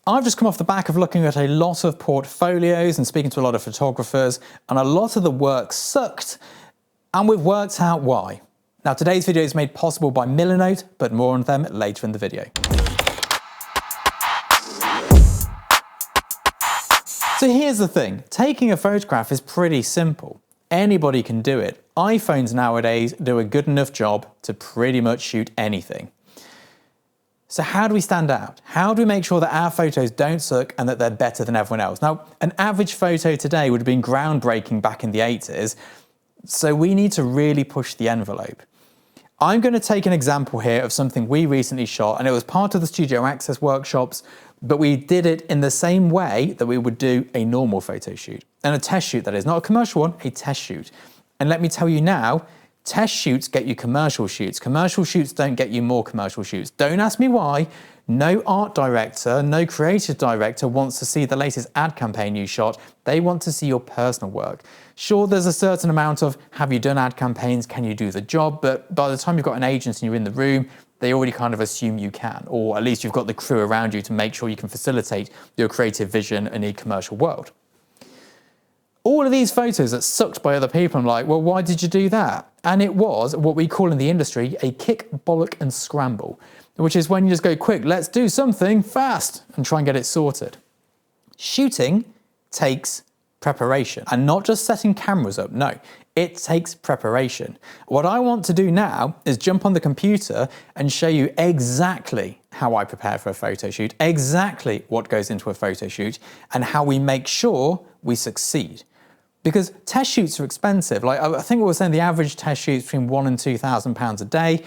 I've just come off the back of looking at a lot of portfolios and speaking to a lot of photographers, and a lot of the work sucked, and we've worked out why. Now, today's video is made possible by Milanote, but more on them later in the video. So here's the thing, taking a photograph is pretty simple. Anybody can do it. iPhones nowadays do a good enough job to pretty much shoot anything. So how do we stand out? How do we make sure that our photos don't suck and that they're better than everyone else? Now, an average photo today would have been groundbreaking back in the 80s, so we need to really push the envelope. I'm going to take an example here of something we recently shot, and it was part of the Studio Access workshops, but we did it in the same way that we would do a normal photo shoot. And a test shoot, that is, not a commercial one, a test shoot. And let me tell you now, test shoots get you commercial shoots. Commercial shoots don't get you more commercial shoots. Don't ask me why. No art director, no creative director wants to see the latest ad campaign you shot. They want to see your personal work. Sure, there's a certain amount of, have you done ad campaigns? Can you do the job? But by the time you've got an agent and you're in the room, they already kind of assume you can, or at least you've got the crew around you to make sure you can facilitate your creative vision in a commercial world. All of these photos that sucked by other people, I'm like, well, why did you do that? And it was what we call in the industry a kick, bollock and scramble, which is when you just go, quick, let's do something fast and try and get it sorted. Shooting takes preparation, and not just setting cameras up, no, it takes preparation. What I want to do now is jump on the computer and show you exactly how I prepare for a photo shoot, exactly what goes into a photo shoot, and how we make sure we succeed. Because test shoots are expensive. Like, I think we were saying the average test shoot is between £1,000 and £2,000 a day.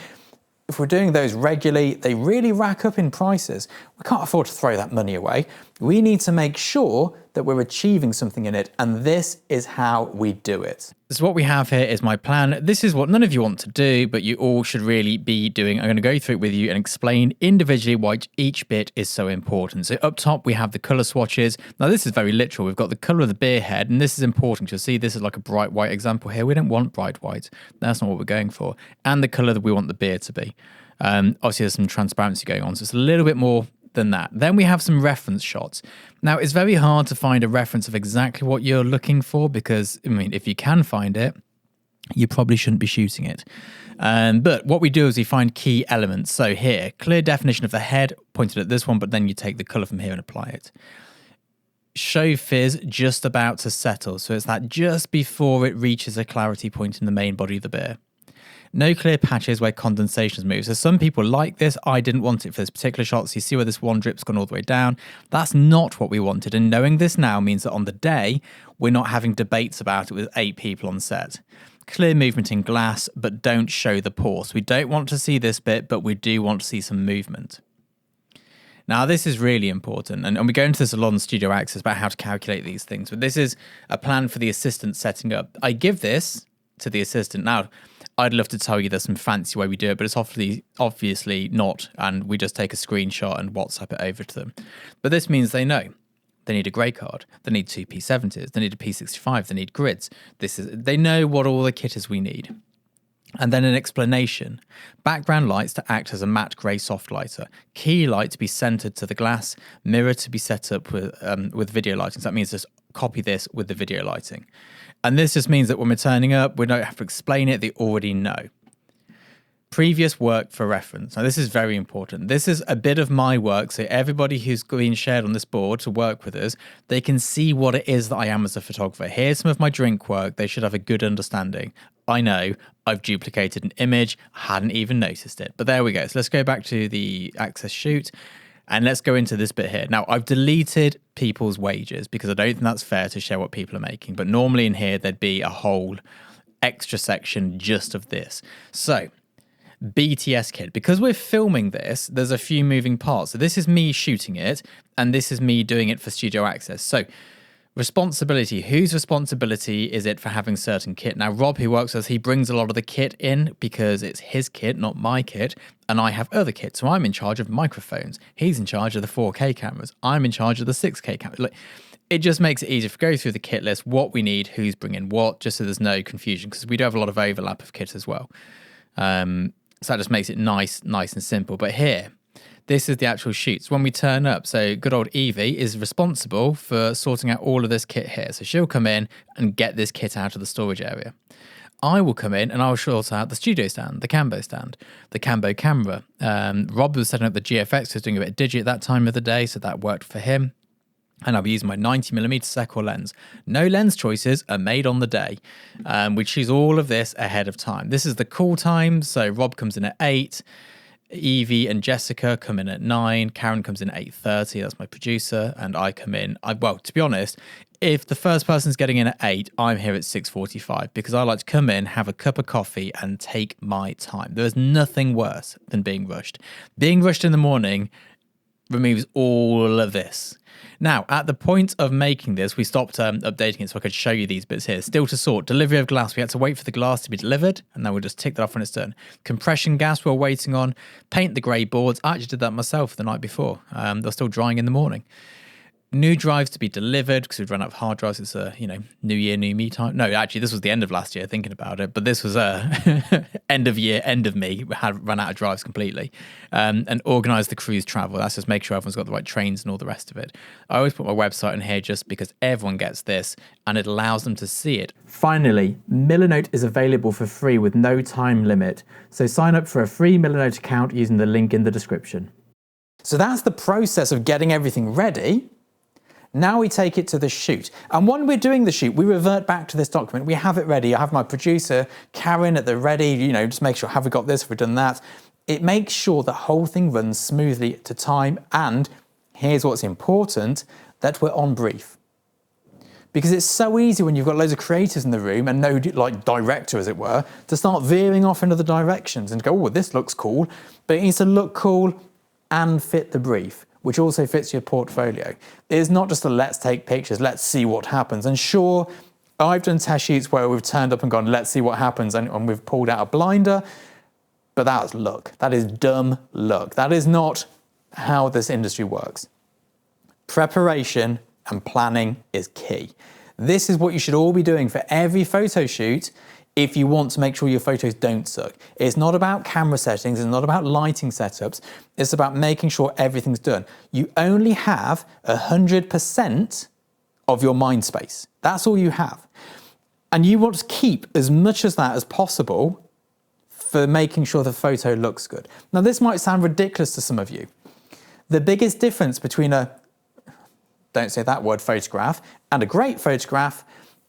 If we're doing those regularly, they really rack up in prices. We can't afford to throw that money away. We need to make sure that we're achieving something in it, and this is how we do it. So what we have here is my plan. This is what none of you want to do, but you all should really be doing. I'm going to go through it with you and explain individually why each bit is so important. So up top, we have the color swatches. Now this is very literal. We've got the color of the beer head, and this is important. You'll see this is like a bright white example here. We don't want bright white. That's not what we're going for. And the color that we want the beer to be. Obviously there's some transparency going on, so it's a little bit more than that. Then we have some reference shots. Now, it's very hard to find a reference of exactly what you're looking for because, I mean, if you can find it, you probably shouldn't be shooting it. But what we do is we find key elements. So here, clear definition of the head, pointed at this one, but then you take the color from here and apply it. Show fizz just about to settle. So it's that just before it reaches a clarity point in the main body of the beer. No clear patches where condensations move. So some people like this. I didn't want it for this particular shot. So you see where this one drip's gone all the way down. That's not what we wanted. And knowing this now means that on the day, we're not having debates about it with 8 people on set. Clear movement in glass, but don't show the pore. So we don't want to see this bit, but we do want to see some movement. Now, this is really important, and we go into this a lot in Studio Access about how to calculate these things, but this is a plan for the assistant setting up. I give this to the assistant. Now, I'd love to tell you there's some fancy way we do it, but it's obviously not, and we just take a screenshot and WhatsApp it over to them. But this means they know. They need a grey card, they need 2 P70s, they need a P65, they need grids. They know what all the kit is we need. And then an explanation. Background lights to act as a matte grey soft lighter. Key light to be centered to the glass. Mirror to be set up with video lighting. So that means just copy this with the video lighting. And this just means that when we're turning up, we don't have to explain it. They already know. Previous work for reference. Now, this is very important. This is a bit of my work, so everybody who's been shared on this board to work with us, they can see what it is that I am as a photographer. Here's some of my drink work. They should have a good understanding. I know I've duplicated an image, hadn't even noticed it. But there we go. So let's go back to the Access shoot, and let's go into this bit here. Now, I've deleted people's wages because I don't think that's fair to share what people are making. But normally in here, there'd be a whole extra section just of this. So BTS kit. Because we're filming this, there's a few moving parts. So this is me shooting it, and this is me doing it for Studio Access. So responsibility. Whose responsibility is it for having certain kit? Now, Rob, who works with us, he brings a lot of the kit in because it's his kit, not my kit, and I have other kit. So I'm in charge of microphones. He's in charge of the 4K cameras. I'm in charge of the 6K cameras. Like, it just makes it easier to go through the kit list, what we need, who's bringing what, just so there's no confusion, because we do have a lot of overlap of kit as well. So that just makes it nice and simple. But here, This is the actual shoots when we turn up. So good old Evie is responsible for sorting out all of this kit here. So she'll come in and get this kit out of the storage area. I will come in and I'll sort out the studio stand, the Cambo stand, the Cambo camera. Rob was setting up the GFX, was doing a bit of digi at that time of the day, so that worked for him. And I'll be using my 90mm Sequel lens. No lens choices are made on the day. We choose all of this ahead of time. This is the call time, so Rob comes in at 8. Evie and Jessica come in at 9. Karen comes in at 8:30. That's my producer. And I come in. Well, to be honest, if the first person's getting in at 8, I'm here at 6:45 because I like to come in, have a cup of coffee and take my time. There is nothing worse than being rushed. Being rushed in the morning removes all of this. Now, at the point of making this, we stopped updating it so I could show you these bits here. Still to sort. Delivery of glass. We had to wait for the glass to be delivered, and then we'll just tick that off when it's done. Compression gas we're waiting on. Paint the grey boards. I actually did that myself the night before. They're still drying in the morning. New drives to be delivered because we'd run out of hard drives. It's a, new year, new me time. No, actually, this was the end of last year, thinking about it. But this was end of year, end of me. We had run out of drives completely. And organise the cruise travel. That's just make sure everyone's got the right trains and all the rest of it. I always put my website in here just because everyone gets this and it allows them to see it. Finally, Milanote is available for free with no time limit. So sign up for a free Milanote account using the link in the description. So that's the process of getting everything ready. Now we take it to the shoot. And when we're doing the shoot, we revert back to this document. We have it ready. I have my producer, Karen, at the ready, just make sure, have we got this, have we done that? It makes sure the whole thing runs smoothly to time. And here's what's important, that we're on brief. Because it's so easy when you've got loads of creatives in the room and no director, as it were, to start veering off in other directions and go, oh, this looks cool. But it needs to look cool and fit the brief, which also fits your portfolio. It's not just a let's take pictures, let's see what happens. And sure, I've done test shoots where we've turned up and gone, let's see what happens, and we've pulled out a blinder, but that's luck. That is dumb luck. That is not how this industry works. Preparation and planning is key. This is what you should all be doing for every photo shoot if you want to make sure your photos don't suck. It's not about camera settings, it's not about lighting setups, it's about making sure everything's done. You only have 100% of your mind space. That's all you have. And you want to keep as much of that as possible for making sure the photo looks good. Now, this might sound ridiculous to some of you. The biggest difference between don't say that word, photograph, and a great photograph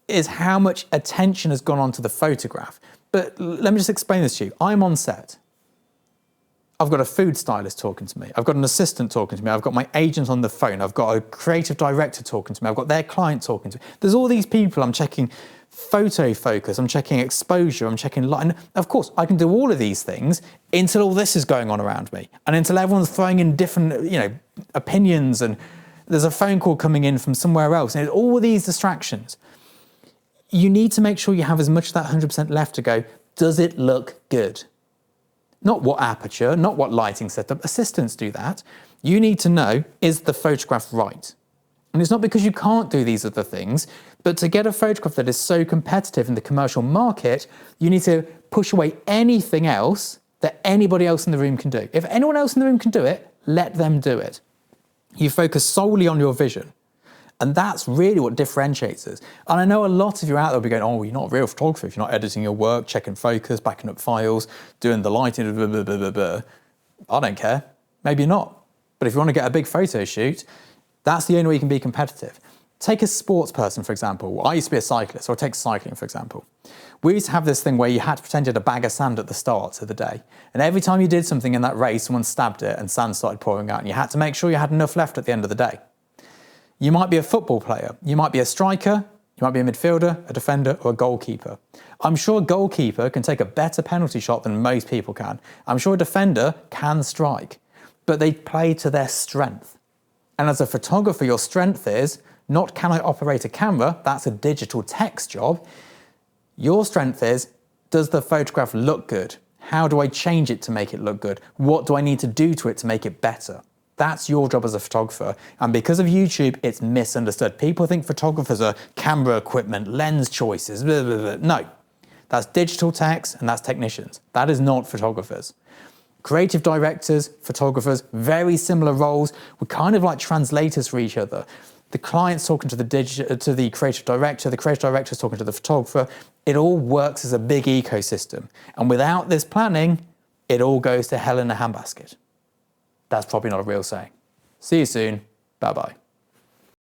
is how much attention has gone onto the photograph. But let me just explain this to you. I'm on set. I've got a food stylist talking to me. I've got an assistant talking to me. I've got my agent on the phone. I've got a creative director talking to me. I've got their client talking to me. There's all these people. I'm checking photo focus. I'm checking exposure. I'm checking light. And of course, I can do all of these things until all this is going on around me. And until everyone's throwing in different, opinions and there's a phone call coming in from somewhere else. And all of these distractions. You need to make sure you have as much of that 100% left to go, does it look good? Not what aperture, not what lighting setup. Assistants do that. You need to know, is the photograph right? And it's not because you can't do these other things, but to get a photograph that is so competitive in the commercial market, you need to push away anything else that anybody else in the room can do. If anyone else in the room can do it, let them do it. You focus solely on your vision. And that's really what differentiates us. And I know a lot of you out there will be going, oh, you're not a real photographer if you're not editing your work, checking focus, backing up files, doing the lighting, blah, blah, blah, blah, blah. I don't care. Maybe not. But if you want to get a big photo shoot, that's the only way you can be competitive. Take a sports person, for example. I used to be a cyclist, or take cycling, for example. We used to have this thing where you had to pretend you had a bag of sand at the start of the day. And every time you did something in that race, someone stabbed it and sand started pouring out. And you had to make sure you had enough left at the end of the day. You might be a football player, you might be a striker, you might be a midfielder, a defender, or a goalkeeper. I'm sure a goalkeeper can take a better penalty shot than most people can. I'm sure a defender can strike, but they play to their strength. And as a photographer, your strength is not can I operate a camera, that's a digital text job. Your strength is, does the photograph look good? How do I change it to make it look good? What do I need to do to it to make it better? That's your job as a photographer. And because of YouTube, it's misunderstood. People think photographers are camera equipment, lens choices, blah, blah, blah. No, that's digital techs and that's technicians. That is not photographers. Creative directors, photographers, very similar roles. We're kind of like translators for each other. The client's talking to the creative director's talking to the photographer. It all works as a big ecosystem. And without this planning, it all goes to hell in a handbasket. That's probably not a real saying. See you soon. Bye-bye.